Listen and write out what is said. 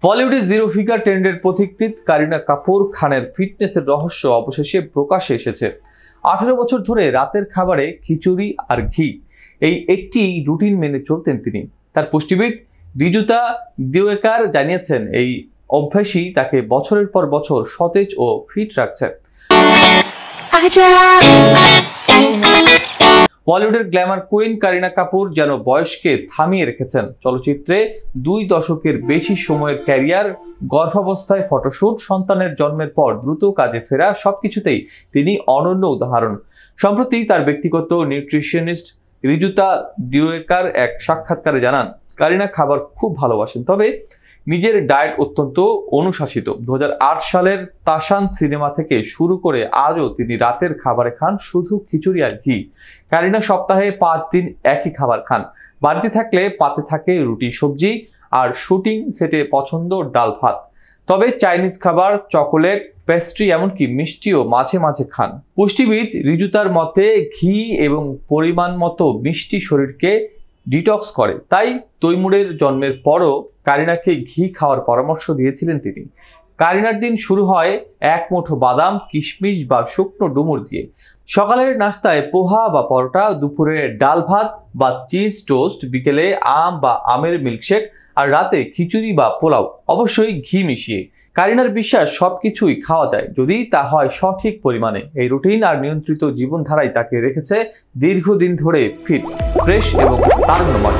বলিউডে zero figure ট্রেন্ডের পথিকৃৎ Kareena Kapoor খানের ফিটনেসের রহস্য অবশেষে প্রকাশ্যে এসেছে। 18 বছর ধরে রাতের খাবারে খিচুড়ি আর ঘি এই একটি রুটিন মেনে চলতেন তিনি। তার পুষ্টিবিদ ঋজুতা দিওয়েকার জানিয়েছেন এই অভ্যাসই তাকে বছরের পর বছর সতেজ ও ফিট রাখছে। বলিউডের গ্ল্যামার কুইন কারিনা কাপুর যেন বয়সকে থামিয়ে রেখেছেন। চলচ্চিত্রে 2 দশকের বেশি সময়ের ক্যারিয়ার, গর্ভাবস্থায় ফটোশুট, সন্তানের জন্মের পর দ্রুত কাজে ফেরা, সবকিছুতেই তিনি অনন্য উদাহরণ। সম্প্রতি তার ব্যক্তিগত নিউট্রিশনিস্ট ঋজুতা দিওয়েকার এক সাক্ষাৎকারে জানান, কারিনা খাবার খুব ভালোবাসেন, তবে নিজের ডায়েট অত্যন্ত অনুশাসিত। 2008 সালের তাসান সিনেমা থেকে শুরু করে আজও তিনি রাতের খাবারে খান শুধু খিচুড়ি আর ঘি। কারিনা সপ্তাহে 5 দিন একই খাবার খান। বাড়িতে থাকলে পাতে থাকে রুটি সবজি, আর শুটিং সেটে পছন্দ ডাল ভাত। তবে চাইনিজ খাবার, চকোলেট, পেস্ট্রি এমনকি মিষ্টিও মাঝে মাঝে খান। পুষ্টিবিদ ঋজুতার মতে ঘি এবং পরিমাণ মতো মিষ্টি শরীরকে ডিটক্স করে, তাই তৈমুরের জন্মের পরও কারিনাকে ঘি খাওয়ার পরামর্শ দিয়েছিলেন তিনি। কারিনার দিন শুরু হয় এক মুঠো বাদাম, কিশমিশ বা শুকনো ডুমুর দিয়ে। সকালের নাস্তায় পোহা বা পরোটা, দুপুরে ডাল ভাত বা চিজ টোস্ট, বিকেলে আম বা আমের মিল্কশেক, আর রাতে খিচুড়ি বা পোলাও, অবশ্যই ঘি মিশিয়ে। কারিনার বিশ্বাস সবকিছুই খাওয়া যায়, যদি তা হয় সঠিক পরিমাণে। এই রুটিন আর নিয়ন্ত্রিত জীবনধারাই তাকে রেখেছে দীর্ঘদিন ধরে ফিট, ফ্রেশ এবং তারুণ্যময়।